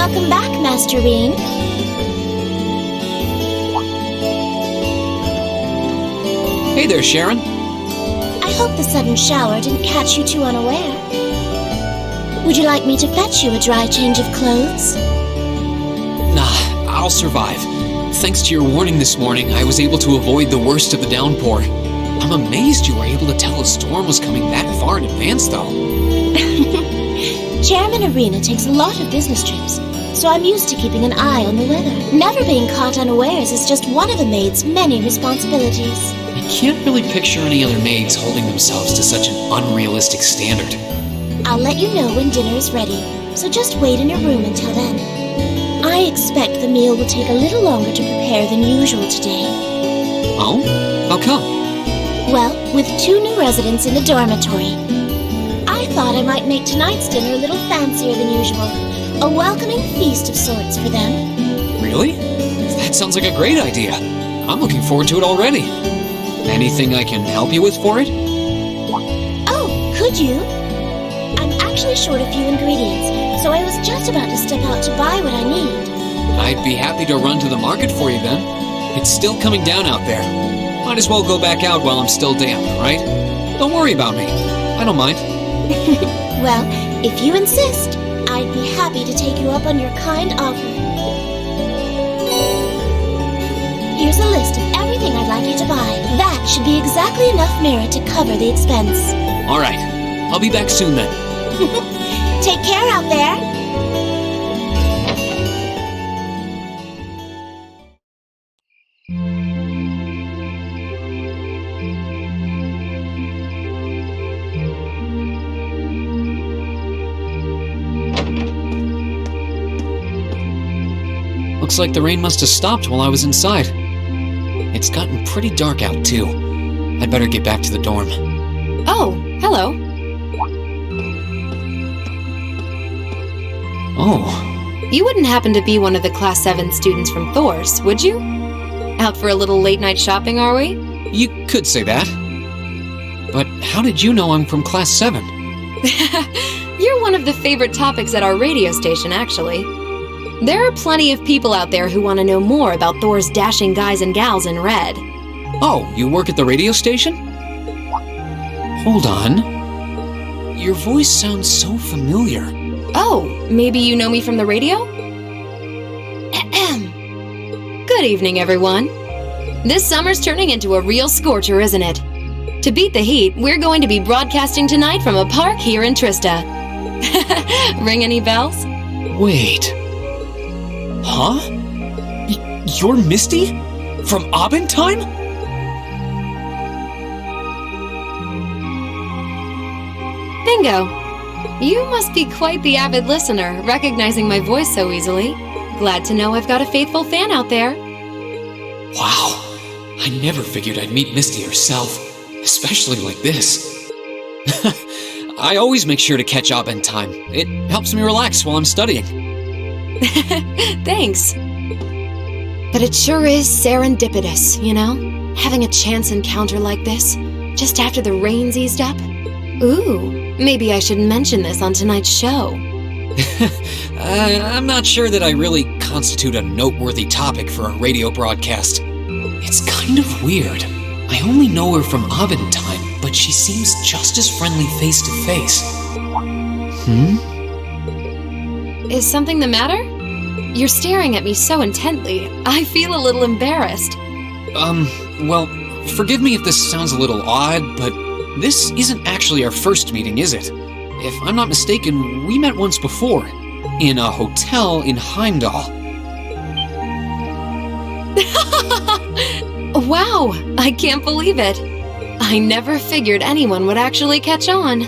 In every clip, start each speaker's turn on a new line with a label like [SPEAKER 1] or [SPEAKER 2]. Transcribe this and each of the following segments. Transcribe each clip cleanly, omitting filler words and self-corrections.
[SPEAKER 1] Welcome back, Master Reen.
[SPEAKER 2] Hey there, Sharon.
[SPEAKER 1] I hope the sudden shower didn't catch you too unaware. Would you like me to fetch you a dry change of clothes?
[SPEAKER 2] Nah, I'll survive. Thanks to your warning this morning, I was able to avoid the worst of the downpour. I'm amazed you were able to tell a storm was coming that far in advance, though.
[SPEAKER 1] Chairman Arena takes a lot of business trips, so I'm used to keeping an eye on the weather. Never being caught unawares is just one of a maid's many responsibilities.
[SPEAKER 2] I can't really picture any other maids holding themselves to such an unrealistic standard.
[SPEAKER 1] I'll let you know when dinner is ready, so just wait in your room until then. I expect the meal will take a little longer to prepare than usual today.
[SPEAKER 2] Oh? How come?
[SPEAKER 1] Well, with 2 new residents in the dormitory, I thought I might make tonight's dinner a little fancier than usual. A welcoming feast of sorts for them.
[SPEAKER 2] Really? That sounds like a great idea. I'm looking forward to it already. Anything I can help you with for it?
[SPEAKER 1] Oh, could you? I'm actually short a few ingredients, so I was just about to step out to buy what I need.
[SPEAKER 2] I'd be happy to run to the market for you then. It's still coming down out there. Might as well go back out while I'm still damp, right? Don't worry about me. I don't mind.
[SPEAKER 1] Well, if you insist, I'd be happy to take you up on your kind offer. Here's a list of everything I'd like you to buy. That should be exactly enough merit to cover the expense.
[SPEAKER 2] All right. I'll be back soon then.
[SPEAKER 1] Take care out there.
[SPEAKER 2] Looks like the rain must have stopped while I was inside. It's gotten pretty dark out, too. I'd better get back to the dorm.
[SPEAKER 3] Oh, hello.
[SPEAKER 2] Oh.
[SPEAKER 3] You wouldn't happen to be one of the Class 7 students from Thor's, would you? Out for a little late-night shopping, are we?
[SPEAKER 2] You could say that. But how did you know I'm from Class 7?
[SPEAKER 3] You're one of the favorite topics at our radio station, actually. There are plenty of people out there who want to know more about Thor's dashing guys and gals in red.
[SPEAKER 2] Oh, you work at the radio station? Hold on. Your voice sounds so familiar.
[SPEAKER 3] Oh, maybe you know me from the radio? Ahem. Good evening, everyone. This summer's turning into a real scorcher, isn't it? To beat the heat, we're going to be broadcasting tonight from a park here in Trista. Ring any bells?
[SPEAKER 2] Wait. Huh? You're Misty? From Abendtime?
[SPEAKER 3] Bingo. You must be quite the avid listener, recognizing my voice so easily. Glad to know I've got a faithful fan out there.
[SPEAKER 2] Wow. I never figured I'd meet Misty herself, especially like this. I always make sure to catch Abendtime. It helps me relax while I'm studying.
[SPEAKER 3] Thanks. But it sure is serendipitous, you know? Having a chance encounter like this, just after the rain's eased up. Ooh, maybe I should mention this on tonight's show.
[SPEAKER 2] I'm not sure that I really constitute a noteworthy topic for a radio broadcast. It's kind of weird. I only know her from Abendtime, but she seems just as friendly face to face.
[SPEAKER 3] Is something the matter? You're staring at me so intently, I feel a little embarrassed.
[SPEAKER 2] Well, forgive me if this sounds a little odd, but this isn't actually our first meeting, is it? If I'm not mistaken, we met once before, in a hotel in Heimdall.
[SPEAKER 3] Wow, I can't believe it. I never figured anyone would actually catch on.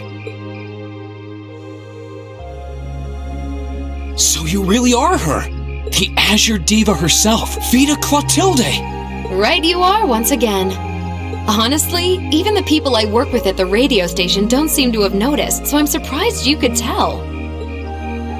[SPEAKER 2] So you really are her! The Azure Diva herself, Vita Clotilde!
[SPEAKER 3] Right you are once again. Honestly, even the people I work with at the radio station don't seem to have noticed, so I'm surprised you could tell.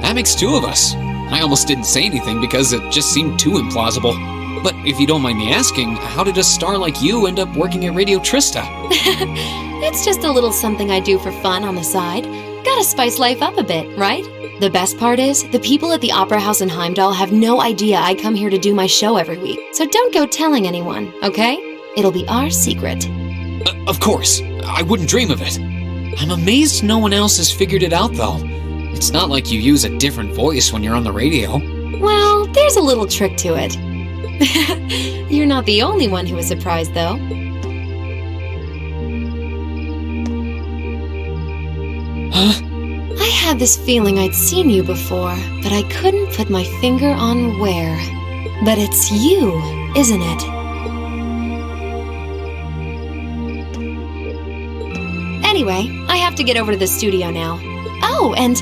[SPEAKER 2] That makes 2 of us. I almost didn't say anything because it just seemed too implausible. But if you don't mind me asking, how did a star like you end up working at Radio Trista?
[SPEAKER 3] It's just a little something I do for fun on the side. Gotta spice life up a bit, right? The best part is, the people at the Opera House in Heimdall have no idea I come here to do my show every week. So don't go telling anyone, okay? It'll be our secret.
[SPEAKER 2] Of course, I wouldn't dream of it. I'm amazed no one else has figured it out, though. It's not like you use a different voice when you're on the radio.
[SPEAKER 3] Well, there's a little trick to it. You're not the only one who was surprised, though.
[SPEAKER 2] Huh?
[SPEAKER 3] I had this feeling I'd seen you before, but I couldn't put my finger on where. But it's you, isn't it? Anyway, I have to get over to the studio now. Oh, and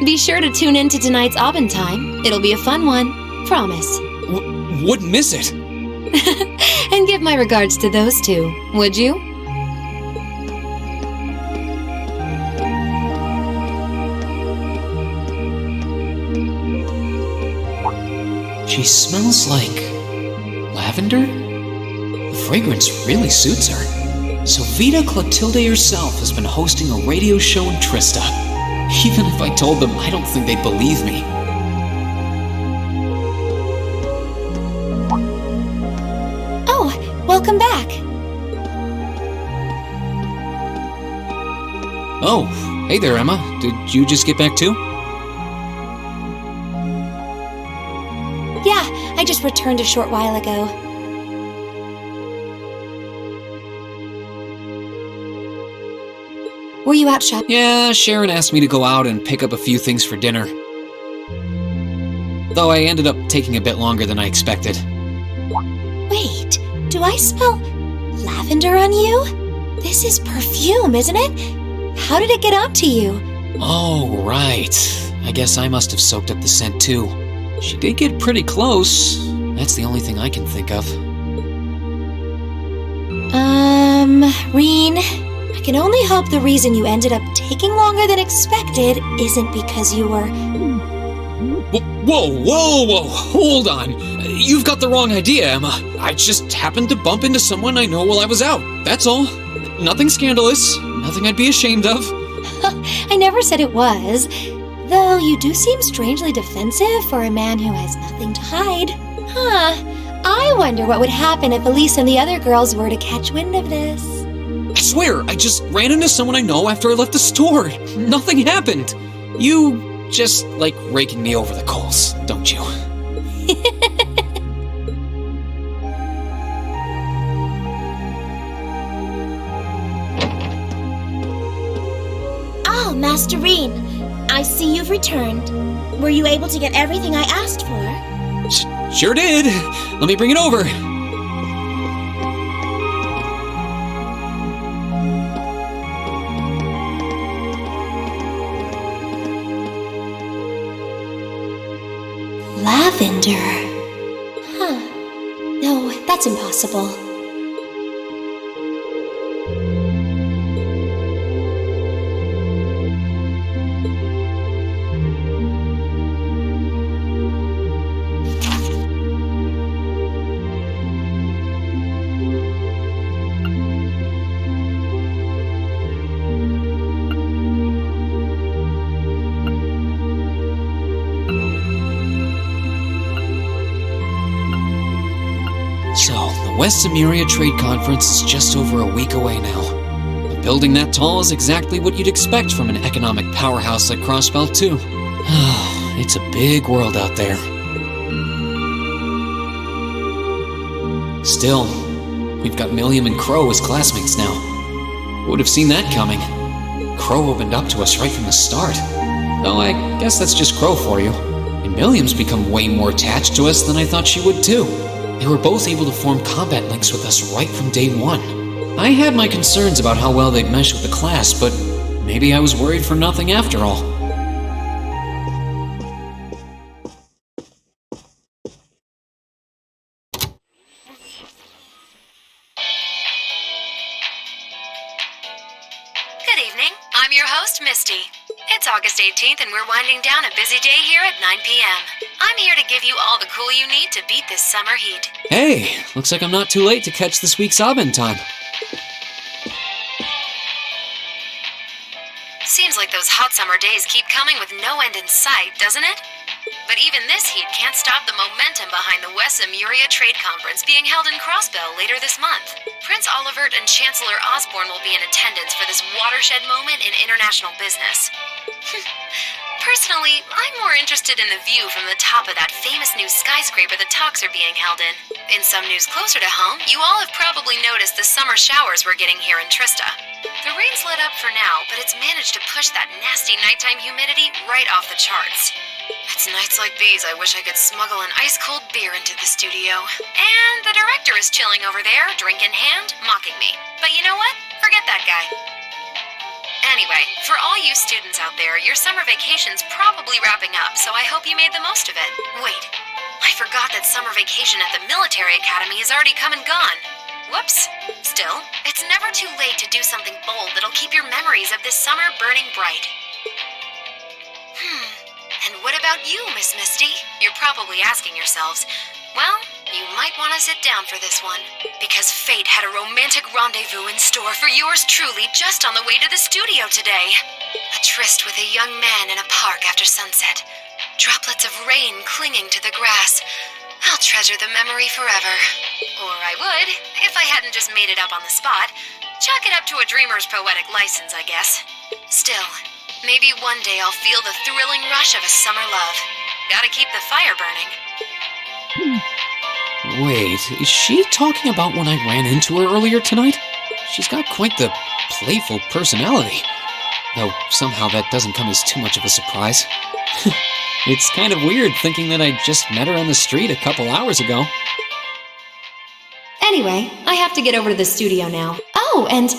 [SPEAKER 3] be sure to tune in to tonight's Abend Time. It'll be a fun one. Promise.
[SPEAKER 2] Wouldn't miss it.
[SPEAKER 3] And give my regards to those two, would you?
[SPEAKER 2] She smells like lavender? The fragrance really suits her. So Vita Clotilde herself has been hosting a radio show in Trista. Even if I told them, I don't think they'd believe me.
[SPEAKER 1] Oh, welcome back.
[SPEAKER 2] Oh, hey there, Emma. Did you just get back too?
[SPEAKER 1] Yeah, I just returned a short while ago. Were you out shopping?
[SPEAKER 2] Yeah, Sharon asked me to go out and pick up a few things for dinner. Though I ended up taking a bit longer than I expected.
[SPEAKER 1] Wait, do I smell lavender on you? This is perfume, isn't it? How did it get onto you?
[SPEAKER 2] Oh, right. I guess I must have soaked up the scent too. She did get pretty close. That's the only thing I can think of.
[SPEAKER 1] Reen, I can only hope the reason you ended up taking longer than expected isn't because you were...
[SPEAKER 2] Whoa, hold on. You've got the wrong idea, Emma. I just happened to bump into someone I know while I was out. That's all. Nothing scandalous. Nothing I'd be ashamed of.
[SPEAKER 1] I never said it was. Though you do seem strangely defensive for a man who has nothing to hide. Huh. I wonder what would happen if Elise and the other girls were to catch wind of this.
[SPEAKER 2] I swear, I just ran into someone I know after I left the store. Nothing happened. You just like raking me over the coals, don't you?
[SPEAKER 1] Oh, Master Reen, I see you've returned. Were you able to get everything I asked for?
[SPEAKER 2] Sure did. Let me bring it over.
[SPEAKER 1] Lavender. Huh. No, that's impossible.
[SPEAKER 2] So, the West Emeria Trade Conference is just over a week away now. A building that tall is exactly what you'd expect from an economic powerhouse like Crossbelt, too. It's a big world out there. Still, we've got Milliam and Crow as classmates now. Who would have seen that coming? Crow opened up to us right from the start. Though I guess that's just Crow for you. And Milliam's become way more attached to us than I thought she would, too. They were both able to form combat links with us right from day one. I had my concerns about how well they'd mesh with the class, but maybe I was worried for nothing after all.
[SPEAKER 3] Good evening. I'm your host, Misty. It's August 18th and we're winding down a busy day here at 9 p.m. I'm here to give you all the cool you need to beat this summer heat.
[SPEAKER 2] Hey, looks like I'm not too late to catch this week's Abend Time.
[SPEAKER 3] Seems like those hot summer days keep coming with no end in sight, doesn't it? But even this heat can't stop the momentum behind the West Emuria Trade Conference being held in Crossbell later this month. Prince Olivert and Chancellor Osborne will be in attendance for this watershed moment in international business. Personally, I'm more interested in the view from the top of that famous new skyscraper the talks are being held in. In some news closer to home, you all have probably noticed the summer showers we're getting here in Trista. The rain's let up for now, but it's managed to push that nasty nighttime humidity right off the charts. It's nights like these I wish I could smuggle an ice-cold beer into the studio. And the director is chilling over there, drink in hand, mocking me. But you know what? Forget that guy. Anyway, for all you students out there, your summer vacation's probably wrapping up, so I hope you made the most of it. Wait, I forgot that summer vacation at the military academy has already come and gone. Whoops. Still, it's never too late to do something bold that'll keep your memories of this summer burning bright. And what about you, Miss Misty? You're probably asking yourselves. Well, you might want to sit down for this one, because fate had a romantic rendezvous in store for yours truly just on the way to the studio today. A tryst with a young man in a park after sunset. Droplets of rain clinging to the grass. I'll treasure the memory forever. Or I would, if I hadn't just made it up on the spot. Chalk it up to a dreamer's poetic license, I guess. Still, maybe one day I'll feel the thrilling rush of a summer love. Gotta keep the fire burning.
[SPEAKER 2] Wait, is she talking about when I ran into her earlier tonight? She's got quite the playful personality. Though somehow that doesn't come as too much of a surprise. It's kind of weird thinking that I just met her on the street a couple hours ago.
[SPEAKER 3] Anyway, I have to get over to the studio now. Oh, and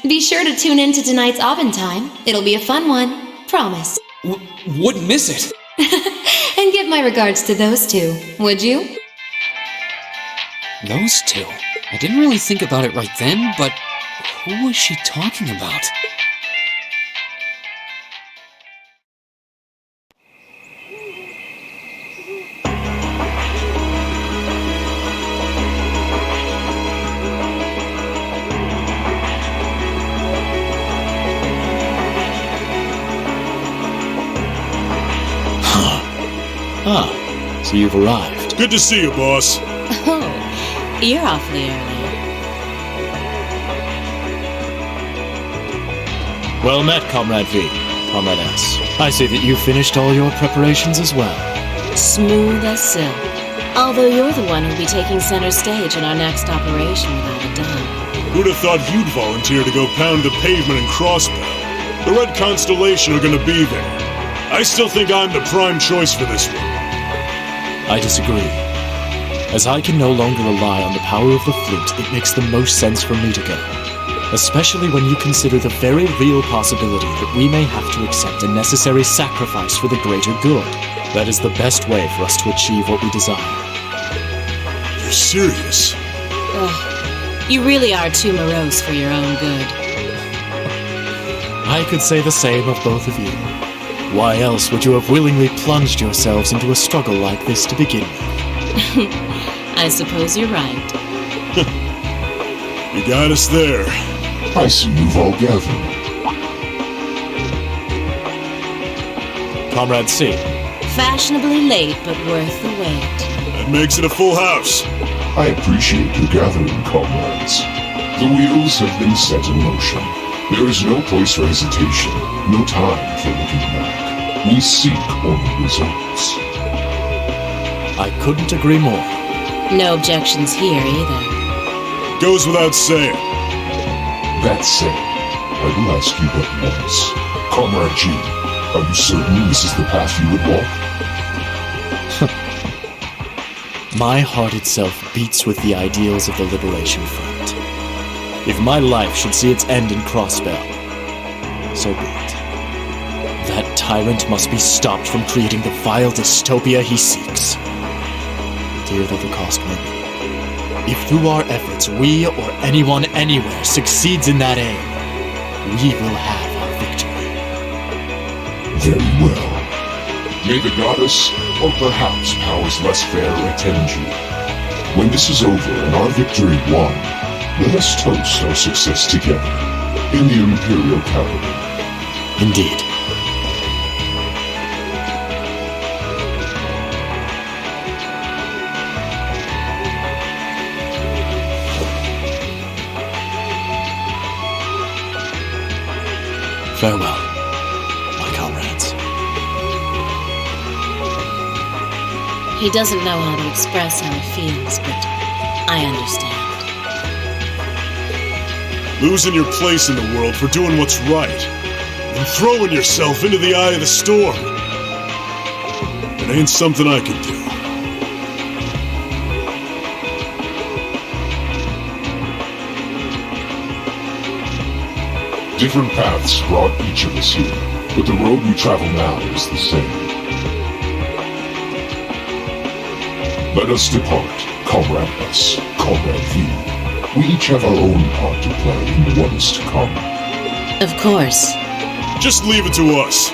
[SPEAKER 3] be sure to tune in to tonight's Oven Time. It'll be a fun one. Promise.
[SPEAKER 2] Wouldn't miss it.
[SPEAKER 3] And give my regards to those two, would you?
[SPEAKER 2] Those two? I didn't really think about it right then, but who was she talking about?
[SPEAKER 4] So you've arrived.
[SPEAKER 5] Good to see you, boss.
[SPEAKER 6] Oh, you're awfully early.
[SPEAKER 4] Well met, Comrade V, Comrade S. I see that you finished all your preparations as well.
[SPEAKER 6] Smooth as silk. Although you're the one who'll be taking center stage in our next operation without a doubt.
[SPEAKER 5] Who'd have thought you'd volunteer to go pound the pavement in Crossbell? The Red Constellation are gonna be there. I still think I'm the prime choice for this one.
[SPEAKER 4] I disagree. As I can no longer rely on the power of the fleet, it makes the most sense for me to go. Especially when you consider the very real possibility that we may have to accept a necessary sacrifice for the greater good. That is the best way for us to achieve what we desire.
[SPEAKER 5] You're serious?
[SPEAKER 6] Ugh, you really are too morose for your own good.
[SPEAKER 4] I could say the same of both of you. Why else would you have willingly plunged yourselves into a struggle like this to begin with?
[SPEAKER 6] I suppose you're right.
[SPEAKER 5] You got us there.
[SPEAKER 7] I see you've all gathered.
[SPEAKER 4] Comrade C.
[SPEAKER 6] Fashionably late, but worth the wait.
[SPEAKER 5] That makes it a full house.
[SPEAKER 7] I appreciate your gathering, comrades. The wheels have been set in motion. There is no place for hesitation, no time for looking back. We seek only results.
[SPEAKER 4] I couldn't agree more.
[SPEAKER 6] No objections here either.
[SPEAKER 5] Goes without saying.
[SPEAKER 7] That said, I will ask you but once. Comrade G, are you certain this is the path you would walk?
[SPEAKER 4] My heart itself beats with the ideals of the Liberation Front. If my life should see its end in Crossbell, so be it. That tyrant must be stopped from creating the vile dystopia he seeks. Dear though the cost may be. If through our efforts we or anyone anywhere succeeds in that aim, we will have our victory.
[SPEAKER 7] Very well. May the goddess, or perhaps powers less fair, attend you. When this is over and our victory won, let us toast our success together in the Imperial Capital.
[SPEAKER 4] Indeed. Farewell, my comrades.
[SPEAKER 6] He doesn't know how to express how he feels, but I understand.
[SPEAKER 5] Losing your place in the world for doing what's right, and throwing yourself into the eye of the storm. It ain't something I can do.
[SPEAKER 7] Different paths brought each of us here, but the road we travel now is the same. Let us depart, Comrade S, Comrade V. We each have our own part to play in what is to come.
[SPEAKER 6] Of course.
[SPEAKER 5] Just leave it to us.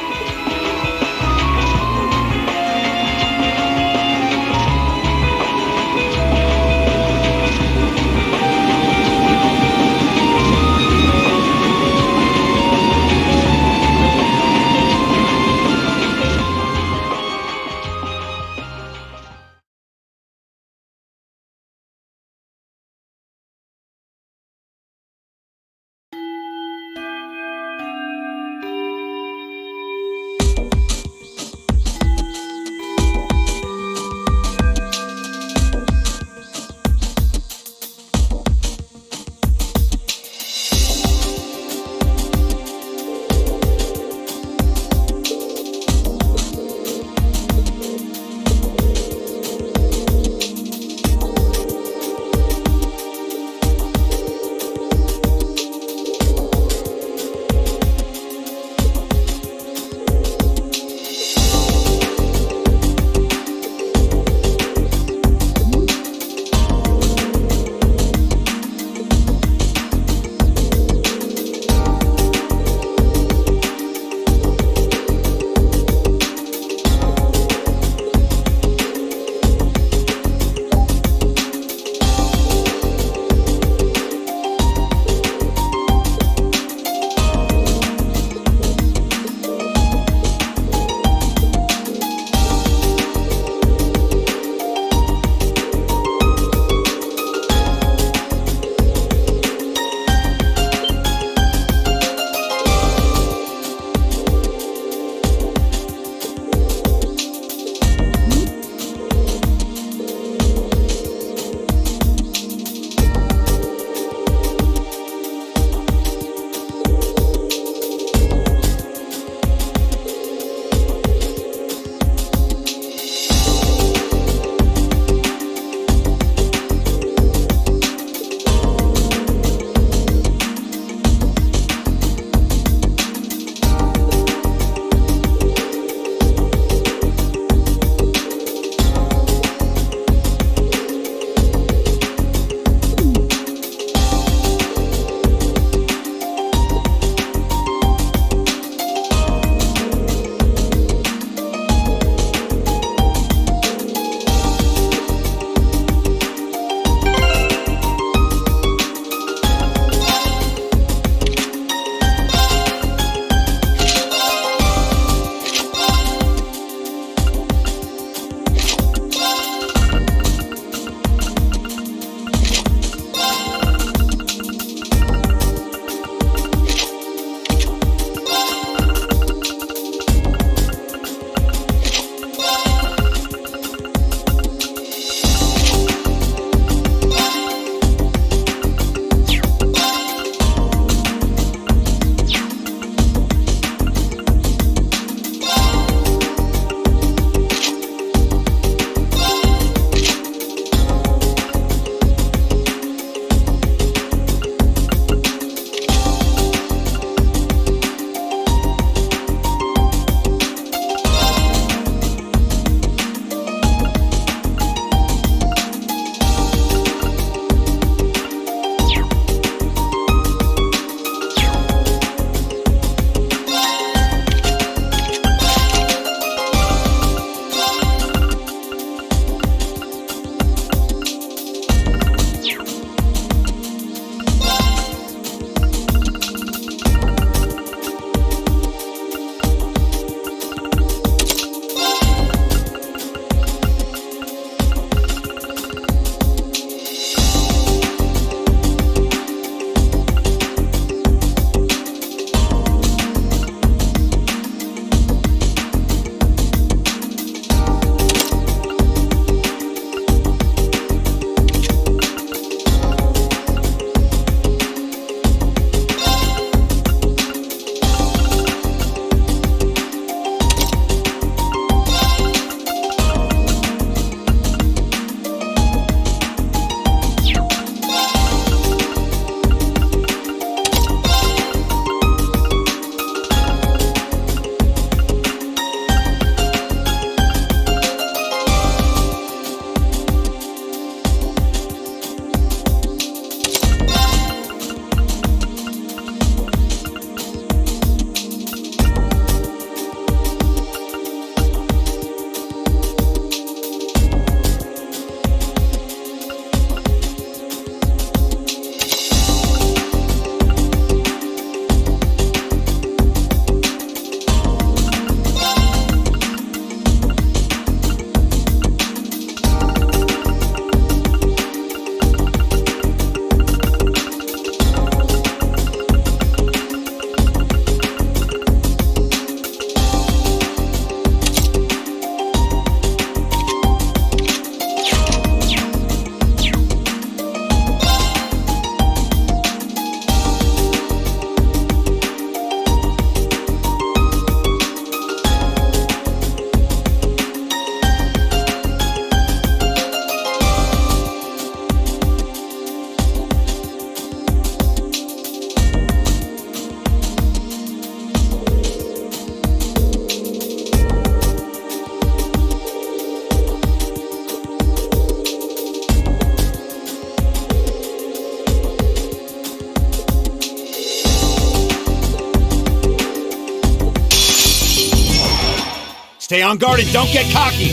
[SPEAKER 8] Stay on guard and don't get cocky.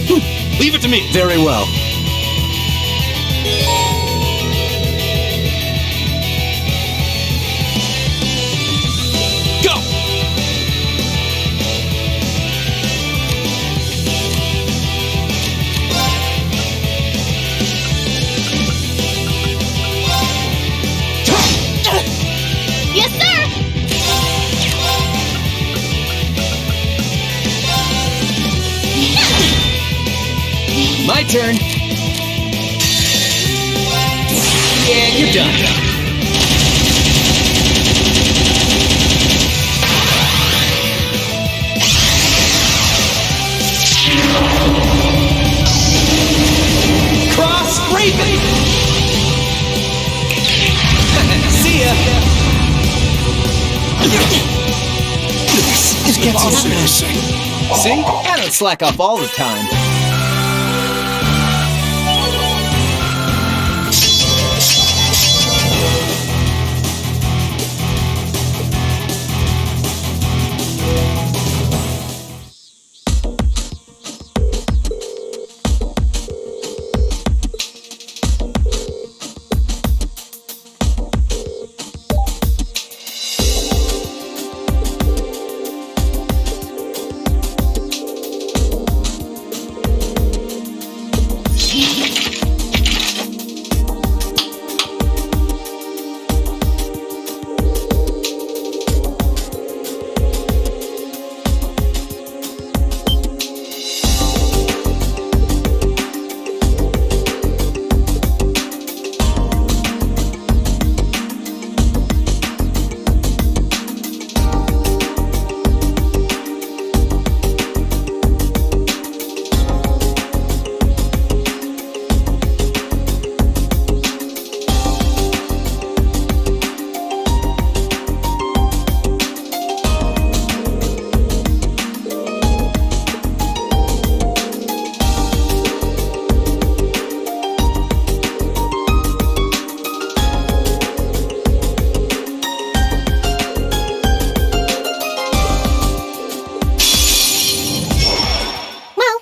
[SPEAKER 2] Leave it to me.
[SPEAKER 4] Very well.
[SPEAKER 2] Go!
[SPEAKER 1] Yes, sir!
[SPEAKER 2] My turn. Yeah, you're done. Cross Raven! See ya!
[SPEAKER 8] This gets embarrassing.
[SPEAKER 2] See? I don't slack off all the time.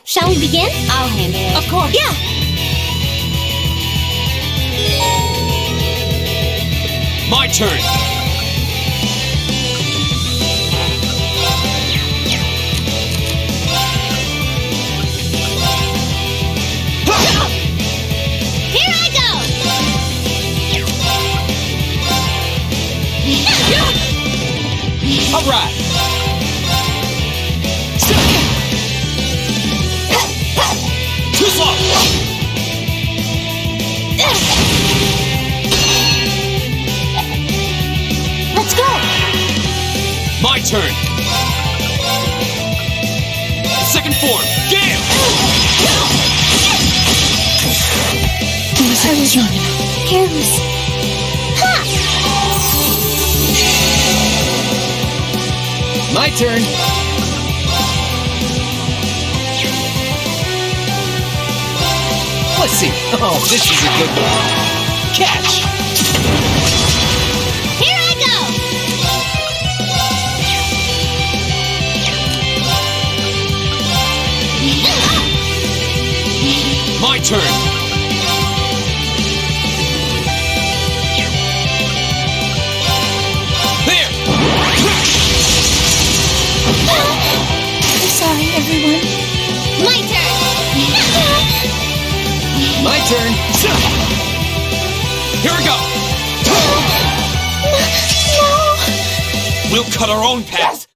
[SPEAKER 1] Shall we begin?
[SPEAKER 6] I'll handle it.
[SPEAKER 3] Of course.
[SPEAKER 1] Yeah.
[SPEAKER 2] My turn.
[SPEAKER 1] Here I go!
[SPEAKER 2] All right. Too slow.
[SPEAKER 1] Let's go!
[SPEAKER 2] My turn. Second form. Gale.
[SPEAKER 1] I was careless.
[SPEAKER 2] My turn. Let's see. Oh, this is a good one. Catch.
[SPEAKER 1] Here I go!
[SPEAKER 2] My turn. There.
[SPEAKER 1] I'm sorry, everyone. My turn!
[SPEAKER 2] My turn. Here we go.
[SPEAKER 1] No!
[SPEAKER 2] We'll cut our own path.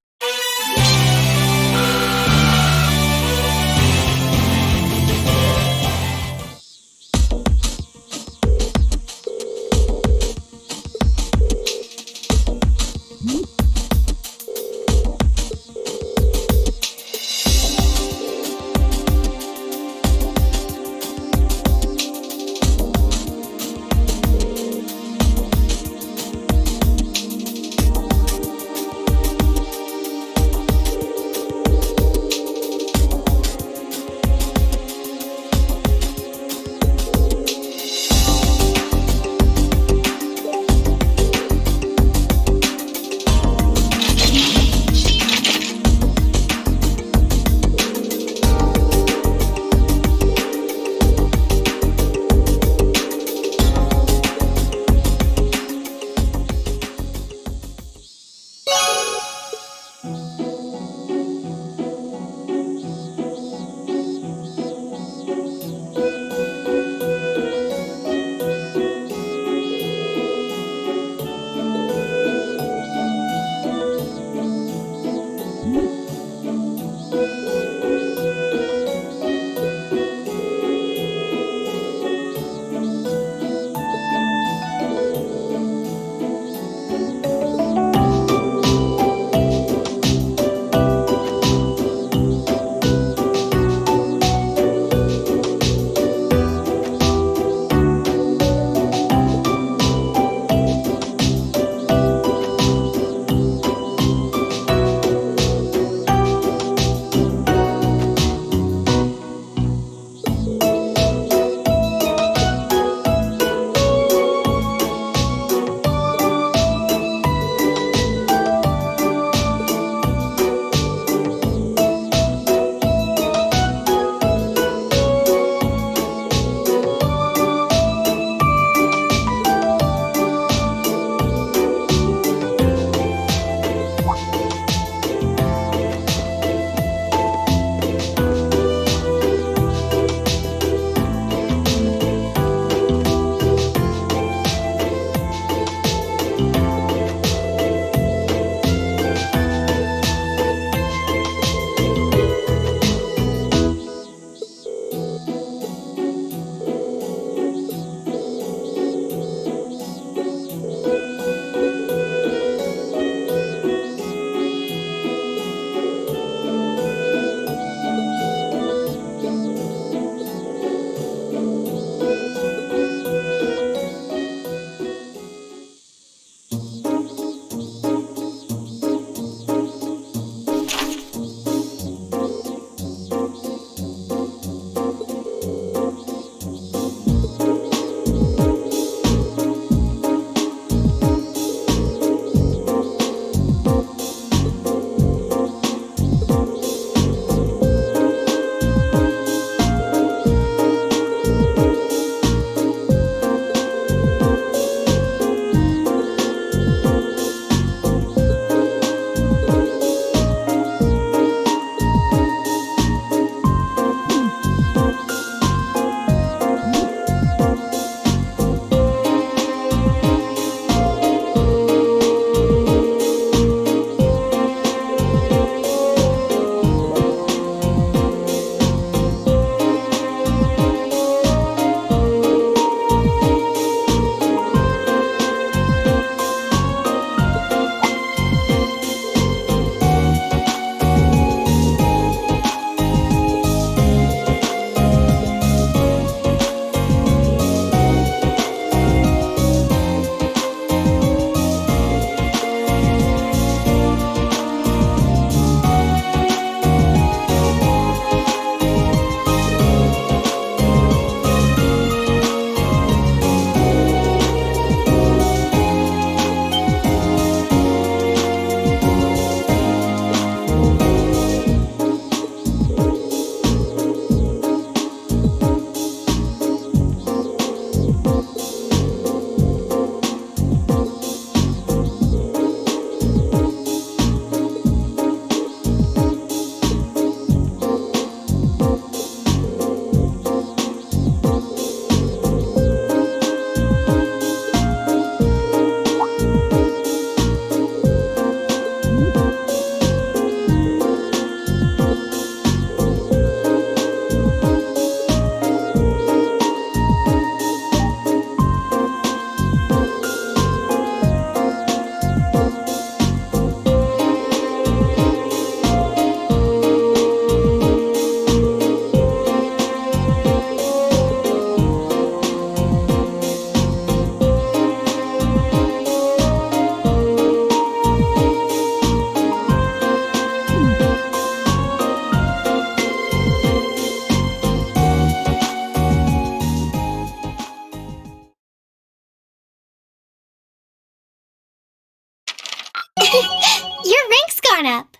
[SPEAKER 9] up.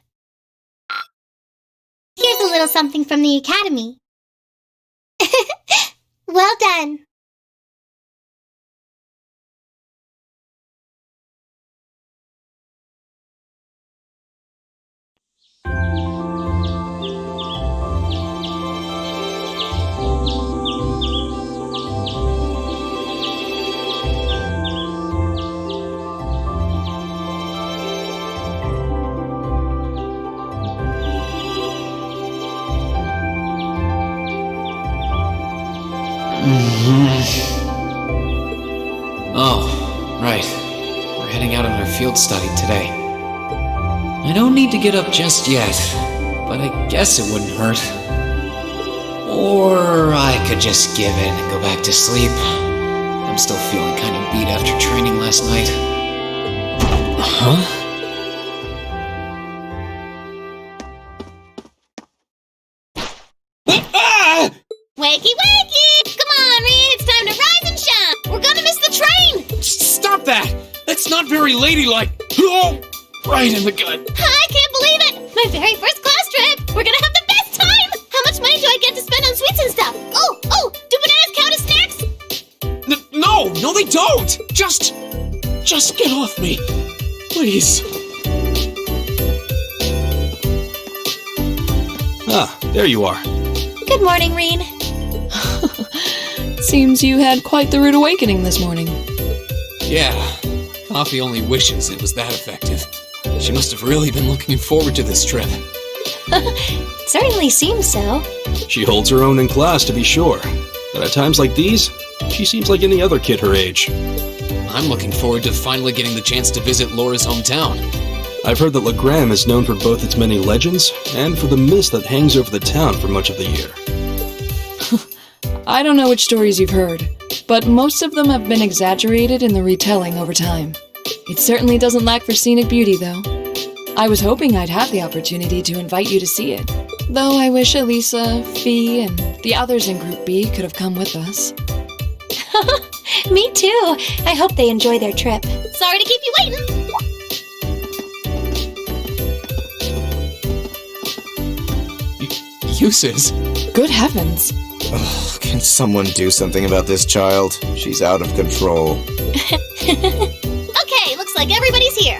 [SPEAKER 9] Here's a little something from the Academy. Well done.
[SPEAKER 2] Oh, right. We're heading out on our field study today. I don't need to get up just yet, but I guess it wouldn't hurt. Or I could just give in and go back to sleep. I'm still feeling kind of beat after training last night. Huh? Ah!
[SPEAKER 6] Wakey, wakey! Come on, Reed, it's time to rise and shine! We're gonna miss the train!
[SPEAKER 2] Stop that! That's not very ladylike! Oh! Right in the gut.
[SPEAKER 6] I can't believe it! My very first class trip! We're gonna have the best time! How much money do I get to spend on sweets and stuff? Oh, do bananas count as snacks?
[SPEAKER 2] No, they don't! Just get off me. Please.
[SPEAKER 10] Ah, there you are.
[SPEAKER 1] Good morning, Reen.
[SPEAKER 3] Seems you had quite the rude awakening this morning.
[SPEAKER 2] Yeah, Coffee only wishes it was that effective. She must have really been looking forward to this trip.
[SPEAKER 1] Certainly seems so.
[SPEAKER 10] She holds her own in class, to be sure. But at times like these, she seems like any other kid her age.
[SPEAKER 2] I'm looking forward to finally getting the chance to visit Laura's hometown.
[SPEAKER 10] I've heard that Legram is known for both its many legends and for the mist that hangs over the town for much of the year.
[SPEAKER 3] I don't know which stories you've heard, but most of them have been exaggerated in the retelling over time. It certainly doesn't lack for scenic beauty, though. I was hoping I'd have the opportunity to invite you to see it, though I wish Elisa, Fee, and the others in Group B could have come with us.
[SPEAKER 1] Me too. I hope they enjoy their trip.
[SPEAKER 6] Sorry to keep you waiting.
[SPEAKER 2] Uses?
[SPEAKER 3] Good heavens.
[SPEAKER 11] Ugh, can someone do something about this child? She's out of control.
[SPEAKER 6] Okay, looks like everybody's here.